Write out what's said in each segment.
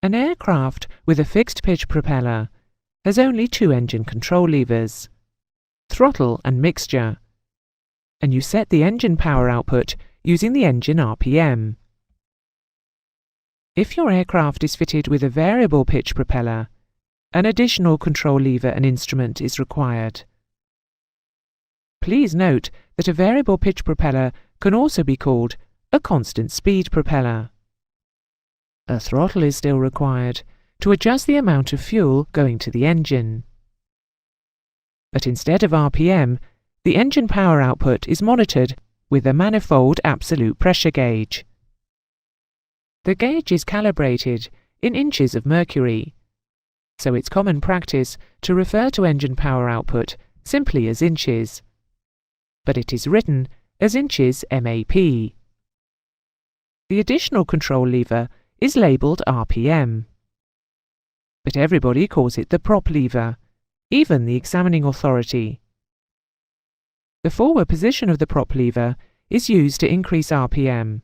An aircraft with a fixed pitch propeller has only two engine control levers, throttle and mixture, and you set the engine power output using the engine RPM. If your aircraft is fitted with a variable pitch propeller, an additional control lever and instrument is required. Please note that a variable pitch propeller can also be called a constant speed propeller. A throttle is still required to adjust the amount of fuel going to the engine. But instead of RPM, the engine power output is monitored with a manifold absolute pressure gauge. The gauge is calibrated in inches of mercury, so it's common practice to refer to engine power output simply as inches, but it is written as inches MAP. The additional control lever is labelled RPM, but everybody calls it the prop lever, even the examining authority. The forward position of the prop lever is used to increase RPM.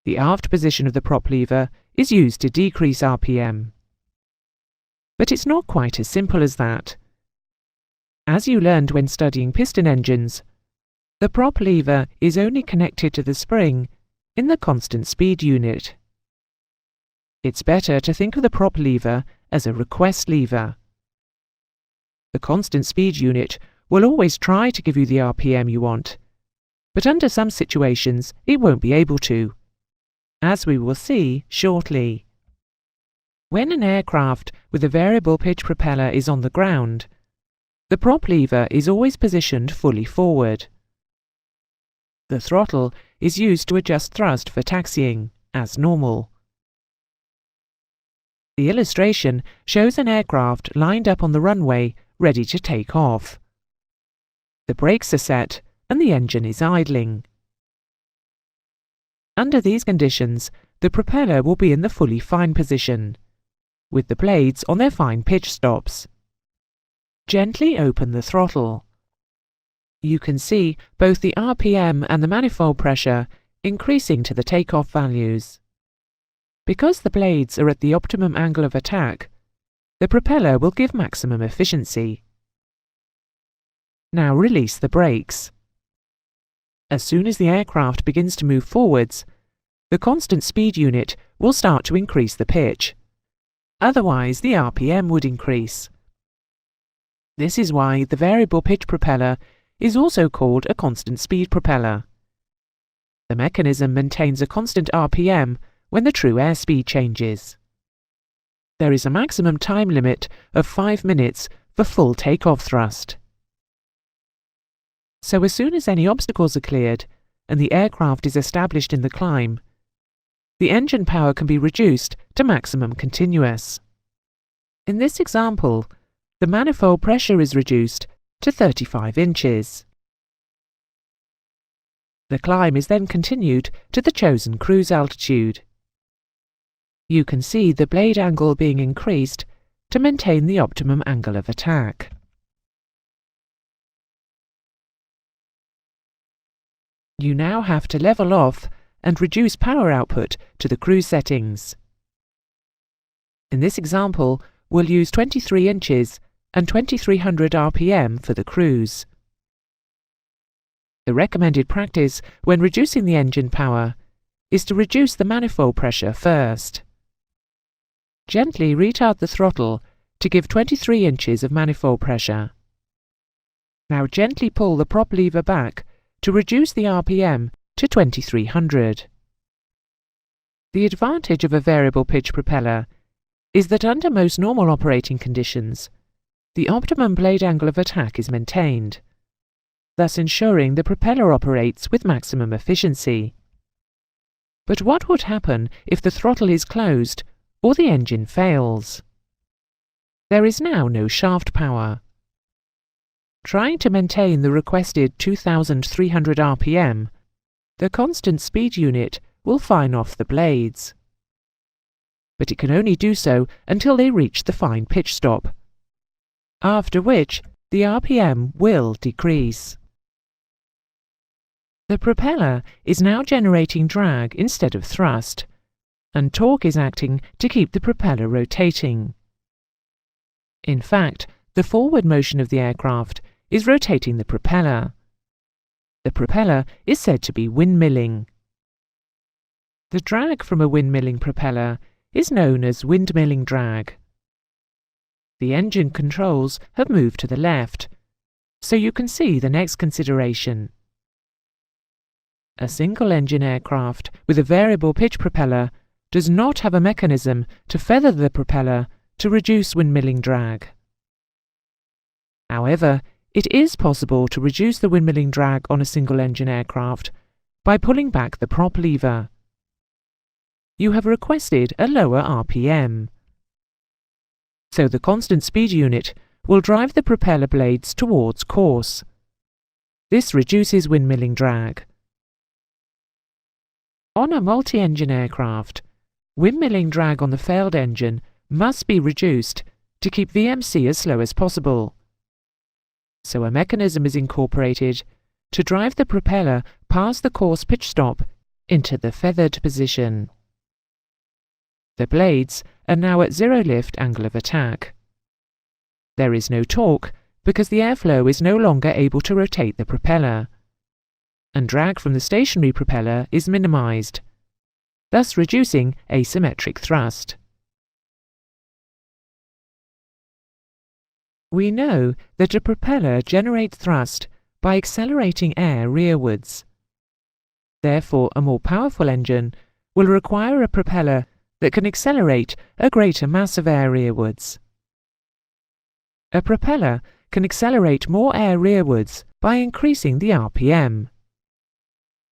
The aft position of the prop lever is used to decrease RPM. But it's not quite as simple as that. As you learned when studying piston engines, the prop lever is only connected to the spring in the constant speed unit. It's better to think of the prop lever as a request lever. The constant speed unit will always try to give you the RPM you want, but under some situations it won't be able to, as we will see shortly. When an aircraft with a variable pitch propeller is on the ground, the prop lever is always positioned fully forward. The throttle is used to adjust thrust for taxiing, as normal. The illustration shows an aircraft lined up on the runway, ready to take off. The brakes are set and the engine is idling. Under these conditions, the propeller will be in the fully fine position, with the blades on their fine pitch stops. Gently open the throttle. You can see both the RPM and the manifold pressure increasing to the takeoff values. Because the blades are at the optimum angle of attack, the propeller will give maximum efficiency. Now release the brakes. As soon as the aircraft begins to move forwards, the constant speed unit will start to increase the pitch. Otherwise, the RPM would increase. This is why the variable pitch propeller is also called a constant speed propeller. The mechanism maintains a constant RPM when the true airspeed changes. There is a maximum time limit of 5 minutes for full takeoff thrust. So as soon as any obstacles are cleared and the aircraft is established in the climb, the engine power can be reduced to maximum continuous. In this example, the manifold pressure is reduced to 35 inches. The climb is then continued to the chosen cruise altitude. You can see the blade angle being increased to maintain the optimum angle of attack. You now have to level off and reduce power output to the cruise settings. In this example, we'll use 23 inches and 2300 RPM for the cruise. The recommended practice when reducing the engine power is to reduce the manifold pressure first. Gently retard the throttle to give 23 inches of manifold pressure. Now gently pull the prop lever back to reduce the RPM to 2300. The advantage of a variable pitch propeller is that under most normal operating conditions, the optimum blade angle of attack is maintained, thus ensuring the propeller operates with maximum efficiency. But what would happen if the throttle is closed or the engine fails? There is now no shaft power. Trying to maintain the requested 2300 RPM, the constant speed unit will fine off the blades. But it can only do so until they reach the fine pitch stop, after which the RPM will decrease. The propeller is now generating drag instead of thrust, and torque is acting to keep the propeller rotating. In fact, the forward motion of the aircraft is rotating the propeller. The propeller is said to be windmilling. The drag from a windmilling propeller is known as windmilling drag. The engine controls have moved to the left, so you can see the next consideration. A single-engine aircraft with a variable pitch propeller does not have a mechanism to feather the propeller to reduce windmilling drag. However, it is possible to reduce the windmilling drag on a single-engine aircraft by pulling back the prop lever. You have requested a lower RPM, so the constant speed unit will drive the propeller blades towards course. This reduces windmilling drag. On a multi-engine aircraft, windmilling drag on the failed engine must be reduced to keep VMC as slow as possible. So a mechanism is incorporated to drive the propeller past the course pitch stop into the feathered position. The blades are now at zero lift angle of attack. There is no torque because the airflow is no longer able to rotate the propeller, and drag from the stationary propeller is minimized, thus reducing asymmetric thrust. We know that a propeller generates thrust by accelerating air rearwards. Therefore, a more powerful engine will require a propeller that can accelerate a greater mass of air rearwards. A propeller can accelerate more air rearwards by increasing the RPM,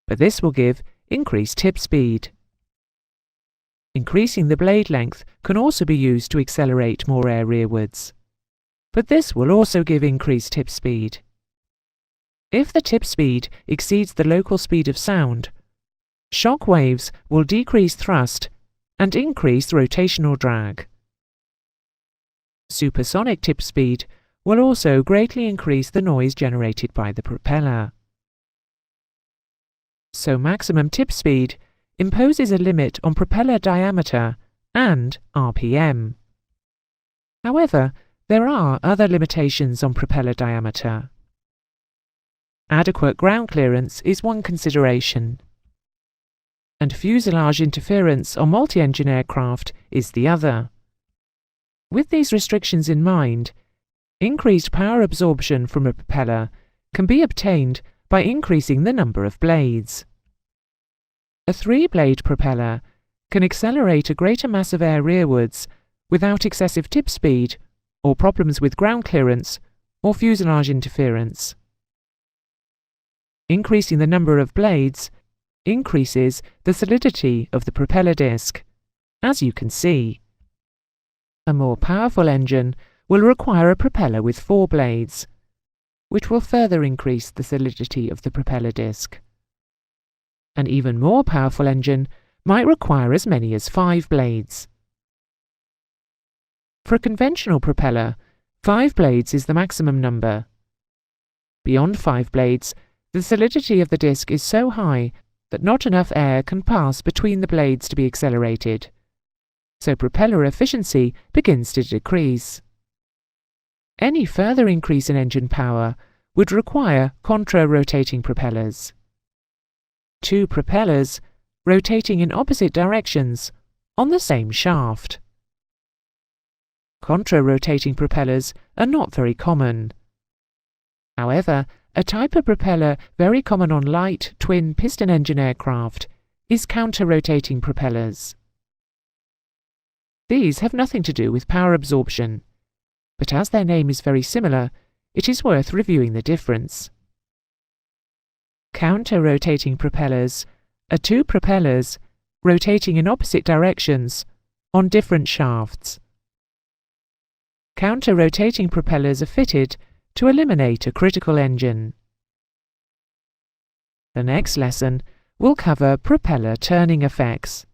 but this will give increased tip speed. Increasing the blade length can also be used to accelerate more air rearwards, but this will also give increased tip speed. If the tip speed exceeds the local speed of sound, shock waves will decrease thrust and increase rotational drag. Supersonic tip speed will also greatly increase the noise generated by the propeller. So maximum tip speed imposes a limit on propeller diameter and RPM. However, there are other limitations on propeller diameter. Adequate ground clearance is one consideration, and fuselage interference on multi-engine aircraft is the other. With these restrictions in mind, increased power absorption from a propeller can be obtained by increasing the number of blades. A 3-blade propeller can accelerate a greater mass of air rearwards without excessive tip speed or problems with ground clearance or fuselage interference. Increasing the number of blades increases the solidity of the propeller disc, as you can see. A more powerful engine will require a propeller with 4 blades, which will further increase the solidity of the propeller disc. An even more powerful engine might require as many as 5 blades. For a conventional propeller, 5 blades is the maximum number. Beyond 5 blades, the solidity of the disc is so high that not enough air can pass between the blades to be accelerated, so propeller efficiency begins to decrease. Any further increase in engine power would require contra-rotating propellers. 2 propellers rotating in opposite directions on the same shaft. Contra-rotating propellers are not very common. However, a type of propeller very common on light twin piston engine aircraft is counter-rotating propellers. These have nothing to do with power absorption, but as their name is very similar, it is worth reviewing the difference. Counter-rotating propellers are 2 propellers rotating in opposite directions on different shafts. Counter-rotating propellers are fitted to eliminate a critical engine. The next lesson will cover propeller turning effects.